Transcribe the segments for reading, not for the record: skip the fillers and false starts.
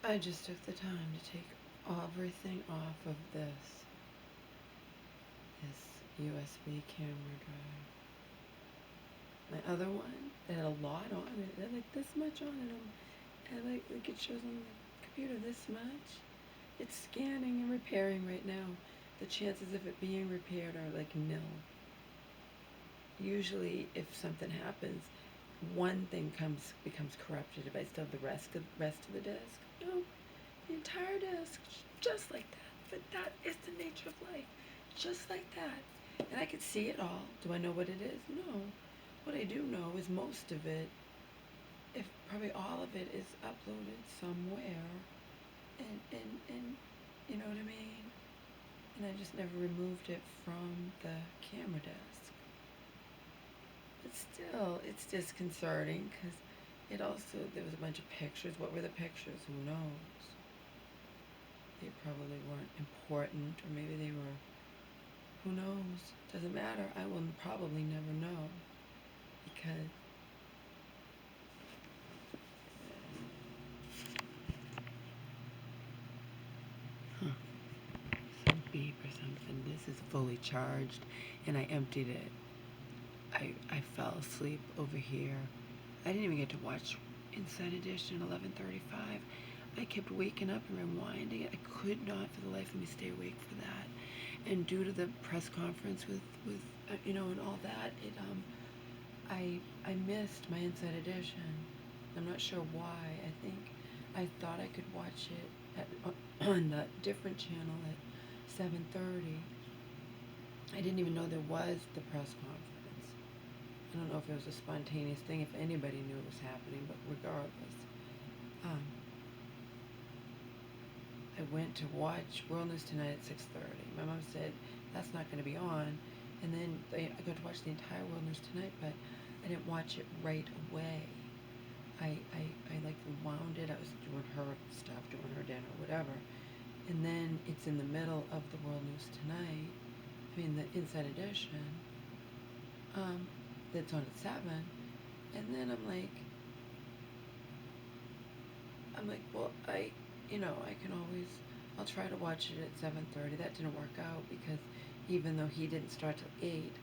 I just took the time to take everything off of this USB camera drive. My other one, it had a lot on it. It had like this much on it. And like it shows on the computer this much. It's scanning and repairing right now. The chances of it being repaired are like nil. Usually, if something happens, one thing becomes corrupted. If I still have the rest of the disk, no, the entire disk, just like that. But that is the nature of life, just like that. And I could see it all. Do I know what it is? No. What I do know is most of it, if probably all of it, is uploaded somewhere, and you know what I mean. And I just never removed it from the camera desk. But still, it's disconcerting because it also, there was a bunch of pictures. What were the pictures? Who knows? They probably weren't important, or maybe they were, who knows? Doesn't matter. I will probably never know because some beep or something. This is fully charged and I emptied it. I fell asleep over here. I didn't even get to watch Inside Edition 11:35. I kept waking up and rewinding it. I could not for the life of me stay awake for that. And due to the press conference with and all that, I missed my Inside Edition. I'm not sure why. I thought I could watch it on the different channel at 7:30. I didn't even know there was the press conference. I don't know if it was a spontaneous thing, if anybody knew it was happening, but regardless. I went to watch World News Tonight at 6:30. My mom said, that's not going to be on. And then I got to watch the entire World News Tonight, but I didn't watch it right away. I like rewound it. I was doing her stuff, doing her dinner, whatever. And then it's in the middle of the World News Tonight. I mean, the Inside Edition. That's on at 7. And then I'm like, well, I can always, I'll try to watch it at 7:30. That didn't work out because even though he didn't start till 8,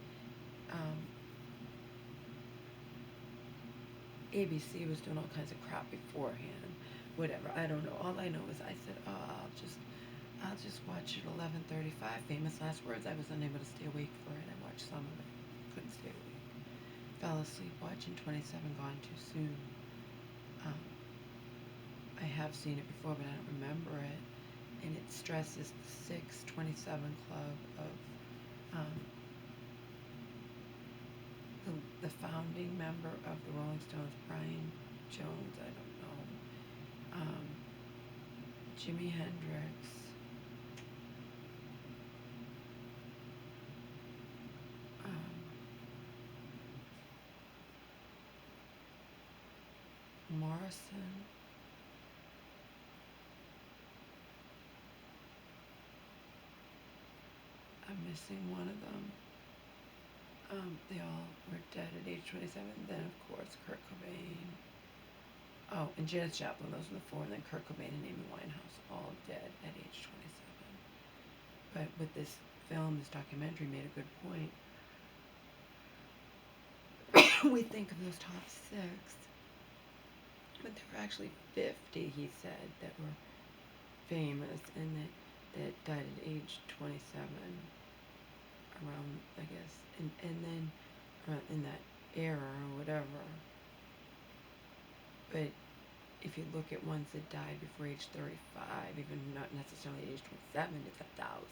ABC was doing all kinds of crap beforehand. Whatever, I don't know. All I know is I said, I'll just watch it 11:35. Famous last words. I was unable to stay awake for it. I watched some of it. Couldn't stay awake. Fell asleep watching 27 Gone Too Soon. I have seen it before, but I don't remember it. And it stresses the 627 Club of the founding member of the Rolling Stones, Brian Jones, I don't know, Jimi Hendrix, Morrison, I'm missing one of them. They all were dead at age 27. Then, of course, Kurt Cobain. Oh, and Janis Joplin, those were the 4. And then Kurt Cobain and Amy Winehouse, all dead at age 27. But with this film, this documentary made a good point. We think of those top 6. But there were actually 50, he said, that were famous and that died at age 27. Around, I guess, and then in that era or whatever. But if you look at ones that died before age 35, even not necessarily age 27, it's 1,000.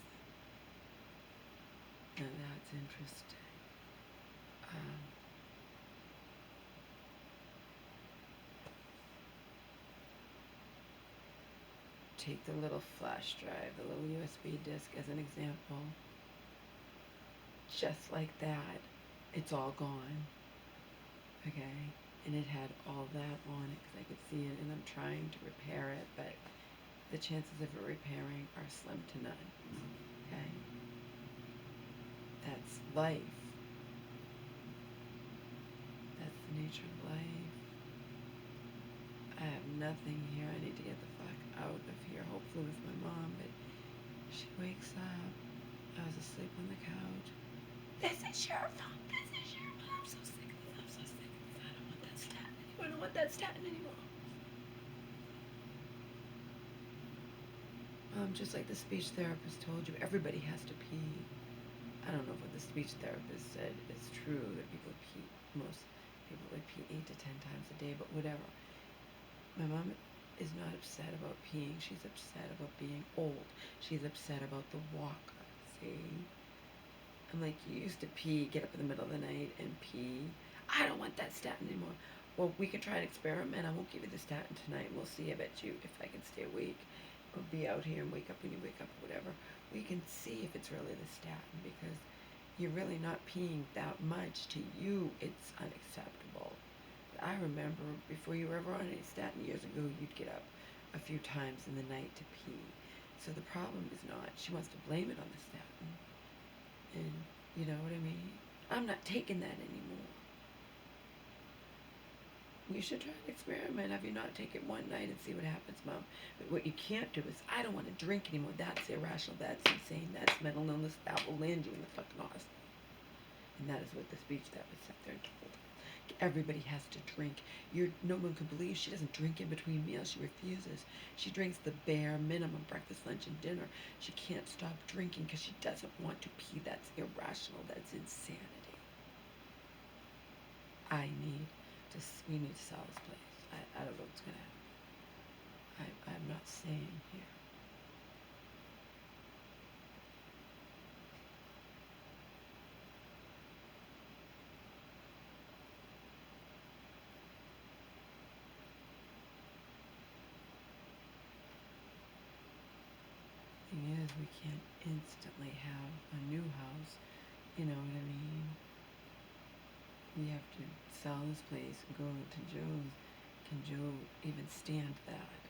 Now that's interesting. Take the little flash drive, the little USB disk as an example. Just like that, it's all gone. Okay? And it had all that on it because I could see it, and I'm trying to repair it, but the chances of it repairing are slim to none. Okay? That's life. That's the nature of life. I have nothing here. I need to get the fuck out flew with my mom, but she wakes up. I was asleep on the couch. This is your fault. This is your fault. I'm so sick of this. I'm so sick of this. I don't want that statin anymore. I don't want that statin anymore. Just like the speech therapist told you, everybody has to pee. I don't know if what the speech therapist said is true, that people pee, most people would pee 8 to 10 times a day, but whatever. My mom is not upset about peeing. She's upset about being old. She's upset about the walker, see? I'm like, you used to pee, get up in the middle of the night and pee. I don't want that statin anymore. Well, we can try an experiment. I won't give you the statin tonight. We'll see. I bet you if I can stay awake or be out here and wake up when you wake up or whatever, we can see if it's really the statin, because you're really not peeing that much. To you, it's unacceptable. I remember before you were ever on any statin years ago, you'd get up a few times in the night to pee. So the problem is not, she wants to blame it on the statin. And you know what I mean? I'm not taking that anymore. You should try an experiment. Have you not take it one night and see what happens, Mom? But what you can't do is, I don't want to drink anymore. That's irrational. That's insane. That's mental illness. That will land you in the fucking hospital. And that is what the speech that was sat there and told her. Everybody has to drink. No one can believe she doesn't drink in between meals. She refuses. She drinks the bare minimum, breakfast, lunch, and dinner. She can't stop drinking because she doesn't want to pee. That's irrational. That's insanity. We need to sell this place. I don't know what's going to happen. I'm not staying here. Thing is, we can't instantly have a new house. You know what I mean? We have to sell this place and go to Joe's. Can Joe even stand that?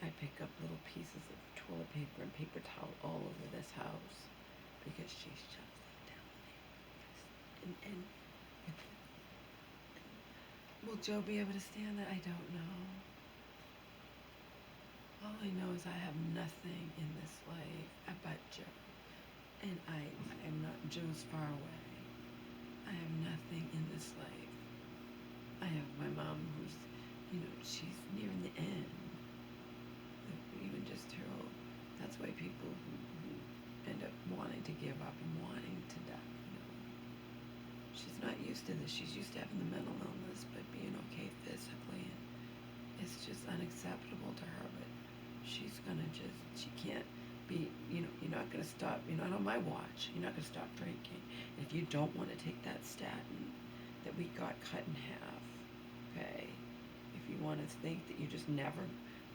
I pick up little pieces of toilet paper and paper towel all over this house because she shoves them down the neighbor's. And will Joe be able to stand that? I don't know. All I know is I have nothing in this life but Joe. And I am not Joe's far away. I have nothing in this life. I have my mom who's, she's nearing the end. Even just her old, that's why people who end up wanting to give up and wanting to die, she's not used to this. She's used to having the mental illness, but being okay physically, and it's just unacceptable to her. But she's gonna she can't be, you're not gonna stop, you're not on my watch, you're not gonna stop drinking. And if you don't want to take that statin that we got cut in half, okay, if you want to think that you're just never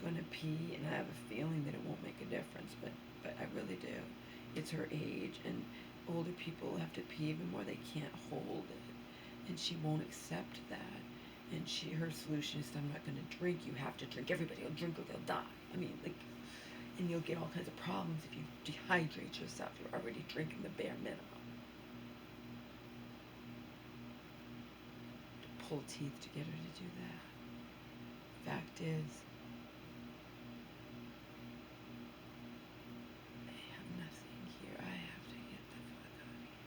gonna pee, and I have a feeling that it won't make a difference, but I really do. It's her age, and older people have to pee even more. They can't hold it, and she won't accept that. And her solution is, I'm not gonna drink. You have to drink. Everybody will drink or they'll die. I mean, and you'll get all kinds of problems if you dehydrate yourself. You're already drinking the bare minimum. To pull teeth to get her to do that. Fact is, I have to get the fuck out of here.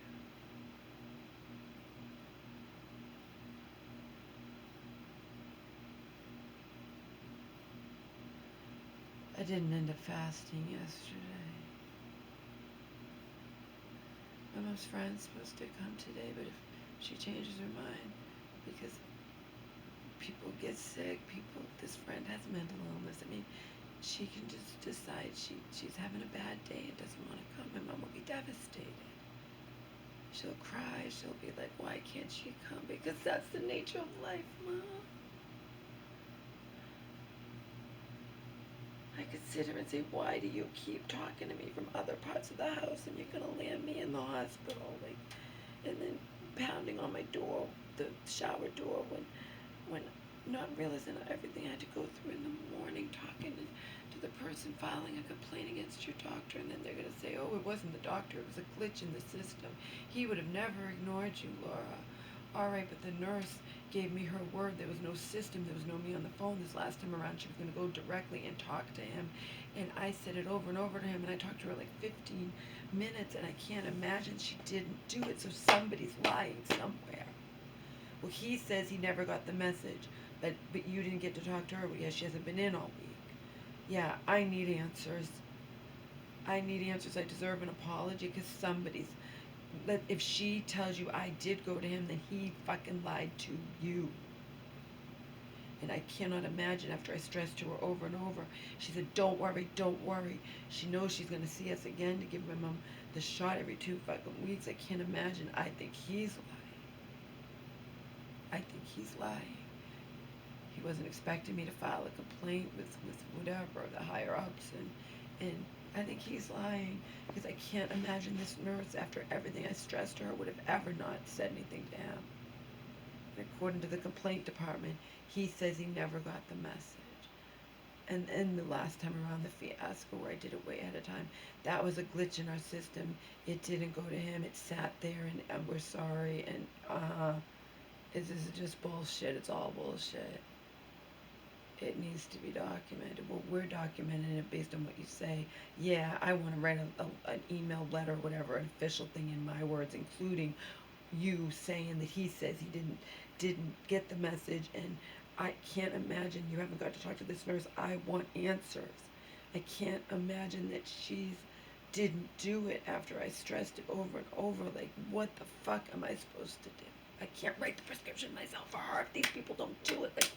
I didn't end up fasting yesterday. My mom's friend's supposed to come today, but if she changes her mind, because people get sick, this friend has mental illness. I mean, she can just decide she's having a bad day and doesn't want to come. My mom will be devastated. She'll cry. She'll be like, why can't she come? Because that's the nature of life, Mom. I could sit here and say, why do you keep talking to me from other parts of the house, and you're going to land me in the hospital? And then pounding on my door, the shower door, when not realizing everything I had to go through in the morning, talking to the person filing a complaint against your doctor, and then they're going to say, oh, it wasn't the doctor, it was a glitch in the system. He would have never ignored you, Laura. All right, but the nurse gave me her word. There was no system. There was no me on the phone. This last time around, she was going to go directly and talk to him. And I said it over and over to him, and I talked to her like 15 minutes, and I can't imagine she didn't do it. So somebody's lying somewhere. Well, he says he never got the message, but you didn't get to talk to her. Well, yeah, she hasn't been in all week. Yeah, I need answers. I need answers. I deserve an apology because somebody's. But if she tells you I did go to him, then he fucking lied to you. And I cannot imagine after I stressed to her over and over. She said, don't worry, don't worry. She knows she's going to see us again to give my mom the shot every 2 fucking weeks. I can't imagine. I think he's lying. I think he's lying. He wasn't expecting me to file a complaint with whatever, the higher ups. And I think he's lying because I can't imagine this nurse, after everything I stressed to her, would have ever not said anything to him. And according to the complaint department, he says he never got the message. And the last time around, the fiasco where I did it way ahead of time, that was a glitch in our system. It didn't go to him. It sat there, and we're sorry. And this is just bullshit. It's all bullshit. It needs to be documented. Well, we're documenting it based on what you say. Yeah, I want to write an email letter, whatever, an official thing in my words, including you saying that he says he didn't get the message, and I can't imagine you haven't got to talk to this nurse. I want answers. I can't imagine that she's didn't do it after I stressed it over and over. Like, what the fuck am I supposed to do? I can't write the prescription myself for her if these people don't do it. Like,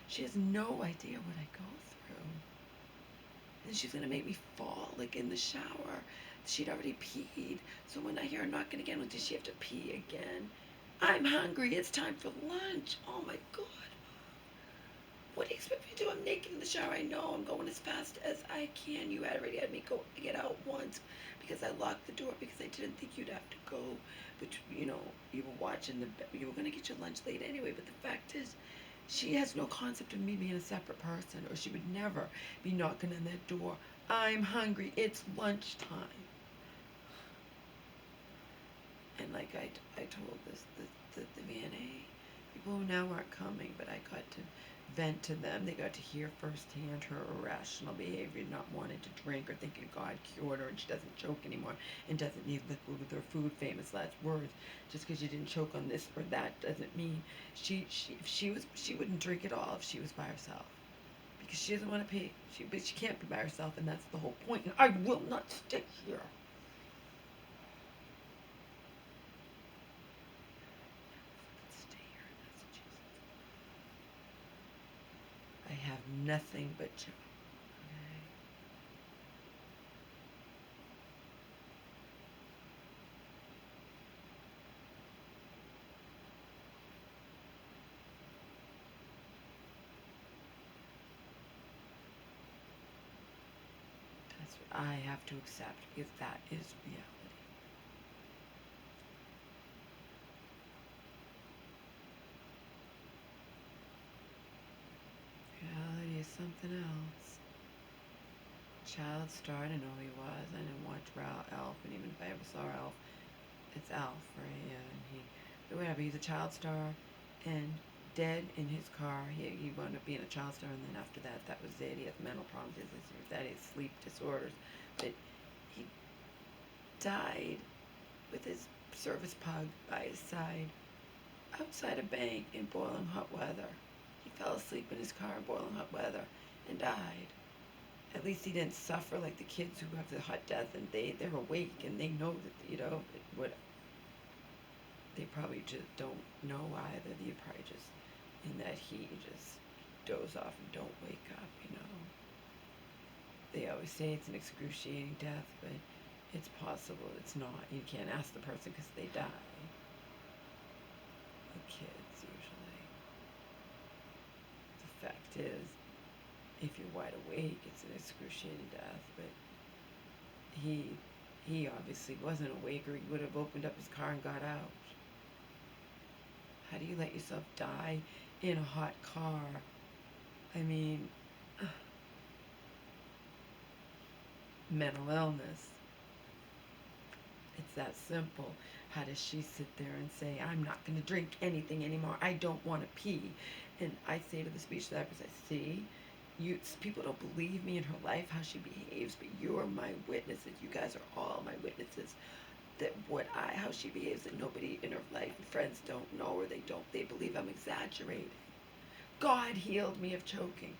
she has no idea what I go through. And she's gonna make me fall, like, in the shower. She'd already peed. So when I hear her knocking again, well, does she have to pee again? I'm hungry. It's time for lunch. Oh my God. What do you expect me to do? I'm naked in the shower. I know I'm going as fast as I can. You had already had me get out once because I locked the door because I didn't think you'd have to go. But, you know, you were watching you were going to get your lunch late anyway. But the fact is, she has no concept of me being a separate person, or she would never be knocking on that door. I'm hungry. It's lunchtime. And like I told the VNA people who now aren't coming, but I got to vent to them. They got to hear firsthand her irrational behavior, not wanting to drink or thinking God cured her and she doesn't choke anymore and doesn't need liquid with her food, famous last words. Just because you didn't choke on this or that doesn't mean she wouldn't drink at all if she was by herself. Because she doesn't want to pee. But she can't be by herself, and that's the whole point. And I will not stay here. I have nothing but joy. Okay? That's what I have to accept because that is reality. Reality is something else. Child star, I didn't know who he was. I didn't watch Elf, and even if I ever saw Elf, it's Elf, right? Yeah, and but whatever, he's a child star, and dead in his car. He wound up being a child star, and then after that, that was it. He has mental problems, that is sleep disorders, but he died with his service pug by his side outside a bank in boiling hot weather. He fell asleep in his car in boiling hot weather and died. At least he didn't suffer like the kids who have the hot death and they're awake and they know that, you know, they probably just don't know either. They probably just, in that heat, you just doze off and don't wake up, you know. They always say it's an excruciating death, but it's possible it's not. You can't ask the person because they die. The kids, usually. The fact is, if you're wide awake, it's an excruciating death, but he obviously wasn't awake, or he would have opened up his car and got out. How do you let yourself die in a hot car? I mean, mental illness. It's that simple. How does she sit there and say, I'm not going to drink anything anymore. I don't want to pee. And I say to the speech therapist, I see, people don't believe me in her life, how she behaves, but you're my witnesses. You guys are all my witnesses that how she behaves, that nobody in her life and friends don't know, or they believe I'm exaggerating. God healed me of choking.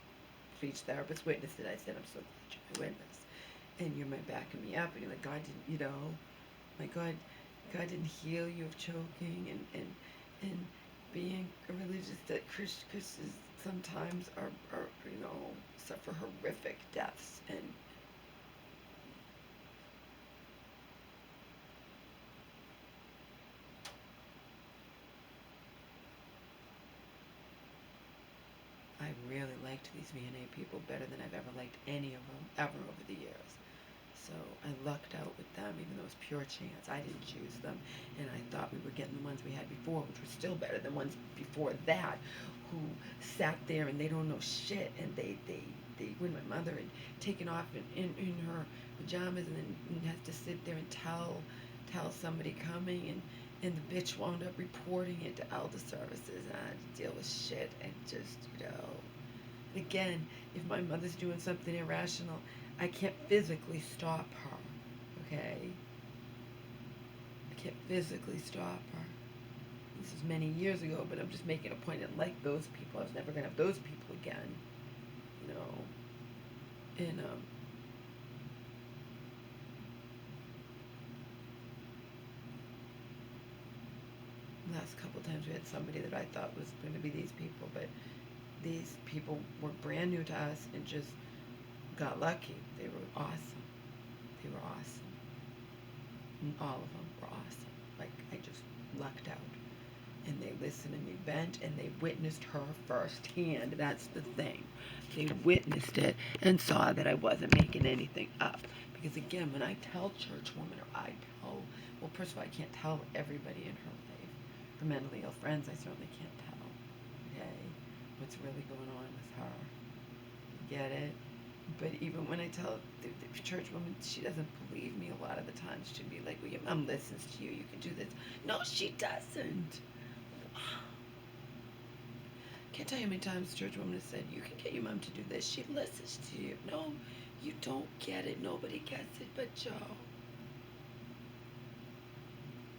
Speech therapist witnessed it. I said, I'm so glad you're my witness. And you're my backing me up. And you're like, God didn't, my God didn't heal you of choking and being a religious, that Christians sometimes are suffer horrific deaths. And I really liked these VNA people better than I've ever liked any of them ever over the years. So I lucked out with them, even though it was pure chance. I didn't choose them, and I thought we were getting the ones we had before, which were still better than ones before that, who sat there and they don't know shit, and when my mother had taken off in her pajamas and then has to sit there and tell somebody coming, and the bitch wound up reporting it to elder services, and I had to deal with shit, and just, again, if my mother's doing something irrational, I can't physically stop her, okay? I can't physically stop her. This was many years ago, but I'm just making a point that, like those people, I was never going to have those people again, And, last couple times we had somebody that I thought was going to be these people, but these people were brand new to us and just got lucky. They were awesome. They were awesome. And all of them were awesome. Like, I just lucked out. And they listened to me vent, and they witnessed her firsthand. That's the thing. They witnessed it and saw that I wasn't making anything up. Because again, when I tell church women, or I tell, well, first of all, I can't tell everybody in her life. Her mentally ill friends, I certainly can't tell. Okay? What's really going on with her. Get it? But even when I tell the church woman, she doesn't believe me a lot of the times. She'd be like, well, your mom listens to you. You can do this. No, she doesn't. Can't tell you how many times the church woman has said, you can get your mom to do this. She listens to you. No, you don't get it. Nobody gets it but Joe.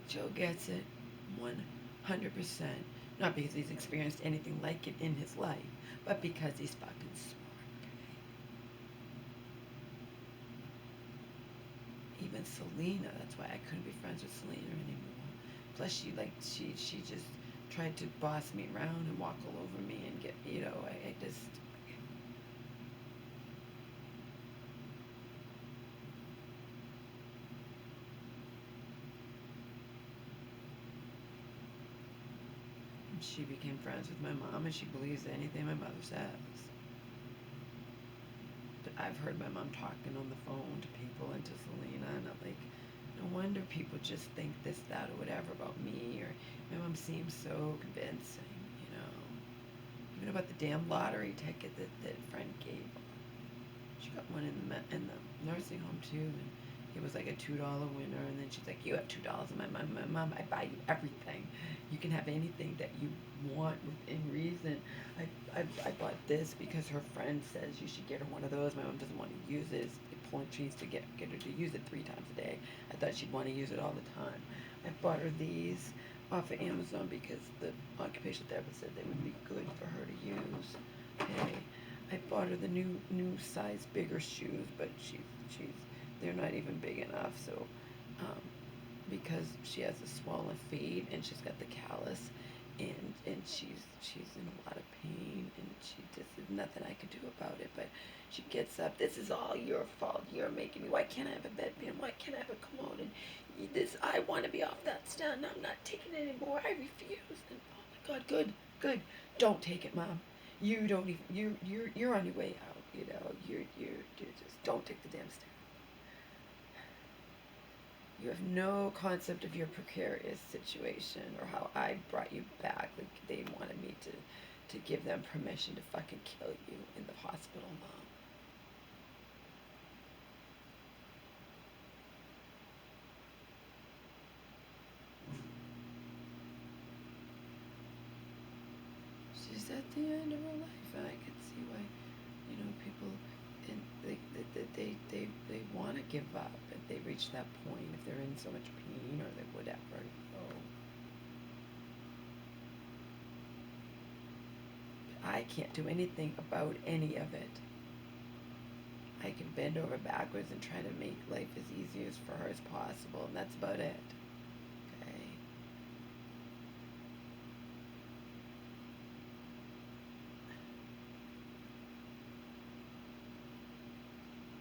Joe gets it 100%. Not because he's experienced anything like it in his life, but because he's fucking smart. Even Selena, that's why I couldn't be friends with Selena anymore. Plus, she just tried to boss me around and walk all over me and get, I just. She became friends with my mom, and she believes anything my mother says. But I've heard my mom talking on the phone to people and to Selena, and I'm like, no wonder people just think this, that, or whatever about me, or my mom seems so convincing, Even about the damn lottery ticket that a friend gave her. She got one in the nursing home too, and it was like a $2 winner, and then she's like, you have $2. And my mom, I buy you everything. You can have anything that you want within reason. I bought this because her friend says you should get her one of those. My mom doesn't want to use it. It's pulling trees to get her to use it 3 times a day. I thought she'd want to use it all the time. I bought her these off of Amazon because the occupational therapist said they would be good for her to use. Okay. I bought her the new size bigger shoes, but they're not even big enough. So because she has a swollen feet and she's got the callus, and she's in a lot of pain, and there's nothing I can do about it. But she gets up. This is all your fault. You're making me. Why can't I have a bedpan? Why can't I have a commode? And this, I want to be off that stand. I'm not taking it anymore. I refuse. And oh my God, good. Don't take it, Mom. You don't even. You're on your way out. You're just don't take the damn stand. You have no concept of your precarious situation or how I brought you back. Like they wanted me to give them permission to fucking kill you in the hospital, Mom. she's at the end of her life, and I can see why, people, and they want to give up if they reach that point, if they're in so much pain or they whatever. I can't do anything about any of it. I can bend over backwards and try to make life as easy as for her as possible, and that's about it. Okay.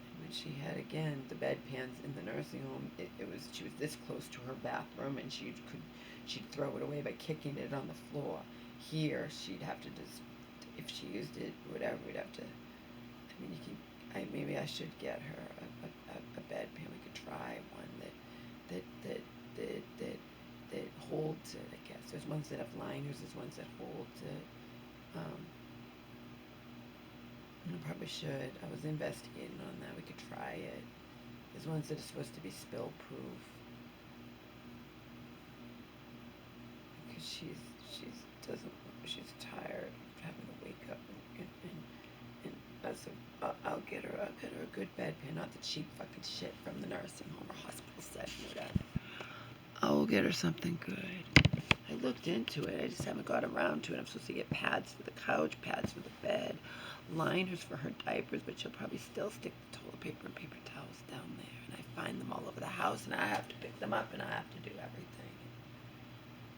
And when she had again the bedpans in the nursing home, she was this close to her bathroom, and she'd throw it away by kicking it on the floor. Here, she'd have to just, if she used it, whatever, we'd have to. I mean, maybe I should get her a bedpan. We could try one that holds it. I guess there's ones that have liners. There's ones that holds it. I probably should. I was investigating on that. We could try it. There's ones that are supposed to be spill proof. Because she's tired of having to wake up and so I'll get her a good bedpan, not the cheap fucking shit from the nursing home or hospital setting, whatever. I will get her something good. I looked into it. I just haven't got around to it. I'm supposed to get pads for the couch, pads for the bed, liners for her diapers, but she'll probably still stick the toilet paper and paper towels down there. And I find them all over the house, and I have to pick them up, and I have to do everything.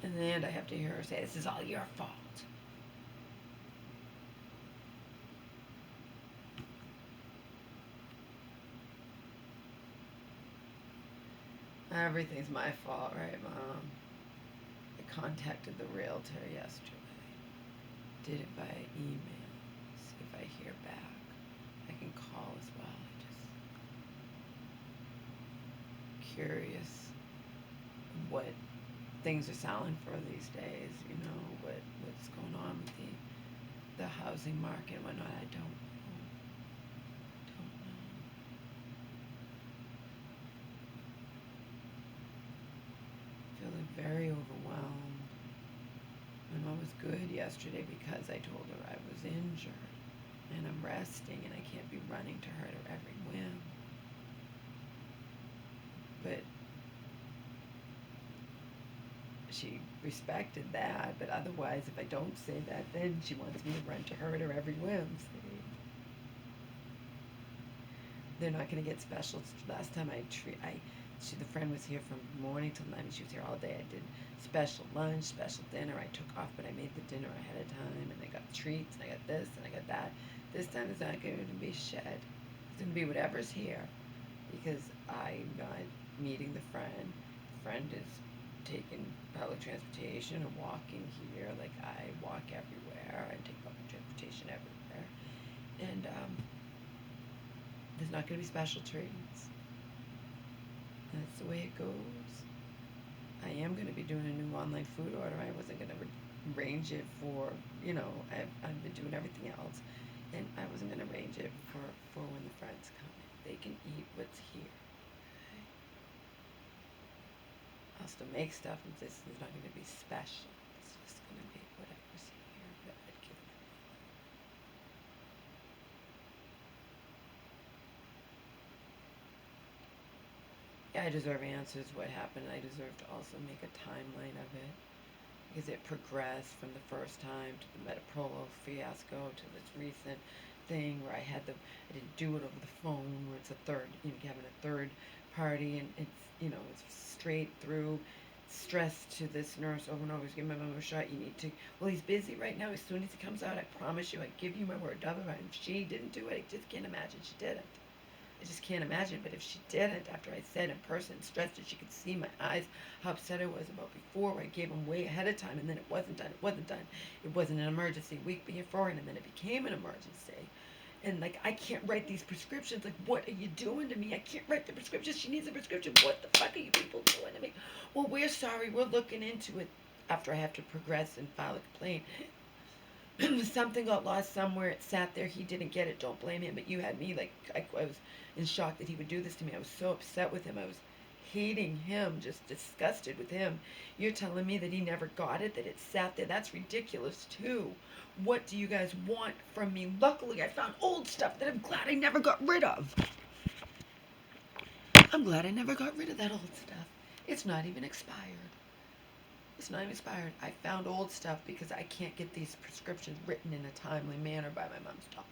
In the end, I have to hear her say, "This is all your fault." Everything's my fault, right, Mom? I contacted the realtor yesterday. Did it via email. See if I hear back. I can call as well. I'm just curious what things are selling for these days. What's going on with the housing market and whatnot. I don't know. Feeling very overwhelmed. My mom was good yesterday because I told her I was injured and I'm resting and I can't be running to her at every whim. But she respected that, but otherwise, if I don't say that, then she wants me to run to her at her every whim. See? They're not going to get special. Last time the friend was here from morning till night. She was here all day. I did special lunch, special dinner. I took off, but I made the dinner ahead of time, and I got treats, and I got this, and I got that. This time it's not going to be shed. It's going to be whatever's here, because I'm not meeting the friend. The friend is taking public transportation or walking here. Like, I walk everywhere. I take public transportation everywhere. And there's not going to be special treats. That's the way it goes. I am going to be doing a new online food order. I wasn't going to arrange it for, I've been doing everything else. And I wasn't going to arrange it for when the friends come in. They can eat what's here. Okay? I'll still make stuff, and this is not going to be special. It's just going to be whatever's here, whatever I'd given them. Yeah, I deserve answers what happened. I deserve to also make a timeline of it, because it progressed from the first time to the Metaprolo fiasco to this recent thing where I didn't do it over the phone, where it's having a third party, and it's straight through stress to this nurse over and over. He's giving my mom a shot. You need to. Well, he's busy right now. As soon as he comes out, I promise you, I give you my word. If she didn't do it, I just can't imagine she didn't. I just can't imagine. But if she didn't, after I said in person, stressed, and she could see my eyes, how upset I was about before, where I gave him way ahead of time, and then it wasn't done. It wasn't done. It wasn't an emergency week before, and then it became an emergency. And I can't write these prescriptions. What are you doing to me? I can't write the prescriptions. She needs a prescription. What the fuck are you people doing to me? Well, we're sorry. We're looking into it. After I have to progress and file a complaint. Something got lost somewhere. It sat there. He didn't get it. Don't blame him. But you had me I was in shock that he would do this to me. I was so upset with him. I was hating him, just disgusted with him. You're telling me that he never got it, that it sat there. That's ridiculous, too. What do you guys want from me? Luckily, I found old stuff that I'm glad I never got rid of. I'm glad I never got rid of that old stuff. It's not even expired. It's not even expired. I found old stuff because I can't get these prescriptions written in a timely manner by my mom's doctor.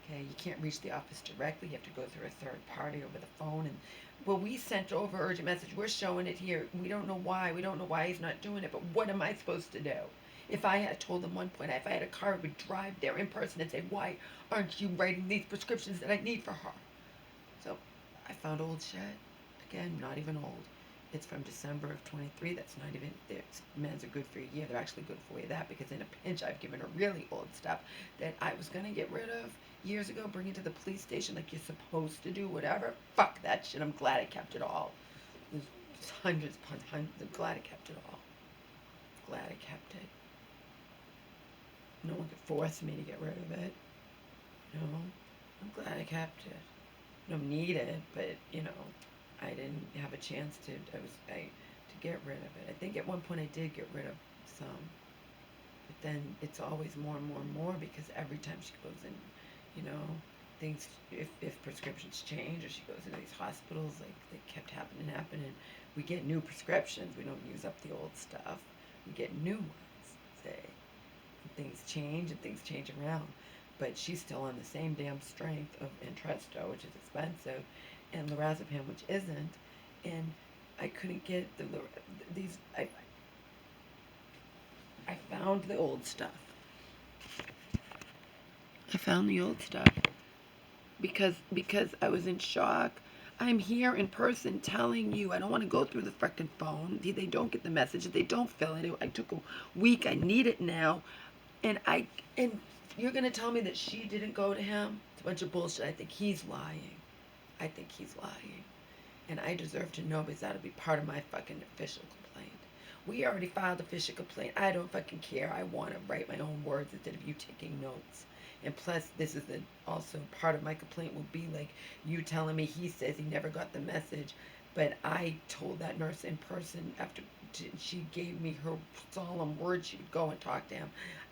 Okay, you can't reach the office directly. You have to go through a third party over the phone. And well, we sent over urgent message. We're showing it here. We don't know why. We don't know why he's not doing it. But what am I supposed to do? If I had told them one point, if I had a car, I would drive there in person and say, why aren't you writing these prescriptions that I need for her? So I found old shit. Again, not even old. It's from December of 23. That's not even, meds are good for a year. They're actually good for that because in a pinch, I've given her really old stuff that I was going to get rid of years ago, bring it to the police station like you're supposed to do, whatever. Fuck that shit. I'm glad I kept it all. There's hundreds upon hundreds. I'm glad I kept it all. Glad I kept it. No one could force me to get rid of it. You know? I'm glad I kept it. I don't need it, but, you know, I didn't have a chance to get rid of it. I think at one point I did get rid of some, but then it's always more and more and more because every time she goes in, you know, things, if prescriptions change or she goes into these hospitals, like they kept happening, we get new prescriptions. We don't use up the old stuff. We get new ones, say. And things change around. But she's still on the same damn strength of Entresto, which is expensive, and lorazepam, which isn't. And I couldn't get these. I found the old stuff. I found the old stuff because I was in shock. I'm here in person telling you I don't want to go through the frickin' phone. They don't get the message. They don't fill it. I took a week. I need it now, and you're gonna tell me that she didn't go to him? It's a bunch of bullshit. I think he's lying. And I deserve to know because that'll be part of my fucking official complaint. We already filed official complaint. I don't fucking care. I want to write my own words instead of you taking notes. And plus, this is also part of my complaint will be like you telling me he says he never got the message, but I told that nurse in person after she gave me her solemn word she would go and talk to him.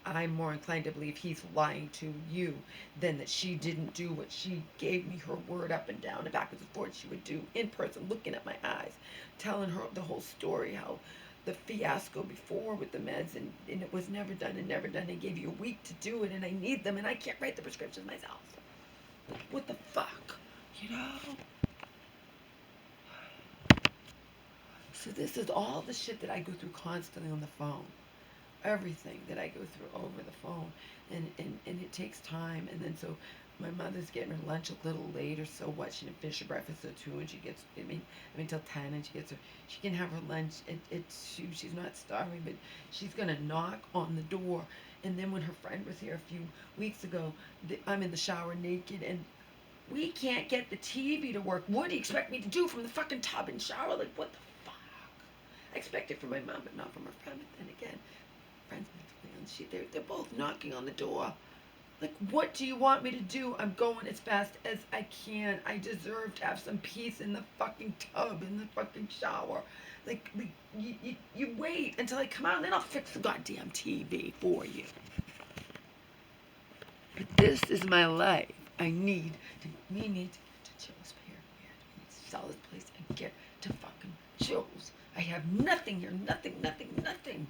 I'm more inclined to believe he's lying to you than that she didn't do what she gave me her word up and down and backwards and forwards she would do in person, looking at my eyes, telling her the whole story, how the fiasco before with the meds and it was never done. They gave you a week to do it and I need them and I can't write the prescriptions myself. What the fuck? You know? So this is all the shit that I go through constantly on the phone. Everything that I go through over the phone. And it takes time. And then so my mother's getting her lunch a little later, so what? She didn't finish her breakfast till 2 and she gets, till 10 and she can have her lunch. She's not starving, but she's going to knock on the door. And then when her friend was here a few weeks ago, I'm in the shower naked and we can't get the TV to work. What do you expect me to do from the fucking tub and shower? Like, what the fuck? I expect it from my mom, but not from her friend. But then again, friends mentally, and they're both knocking on the door. Like, what do you want me to do? I'm going as fast as I can. I deserve to have some peace in the fucking tub, in the fucking shower. Like you wait until I come out, and then I'll fix the goddamn TV for you. But this is my life. We need to get to Joe's here. We need to sell this place and get to fucking Joe's. I have nothing here. Nothing.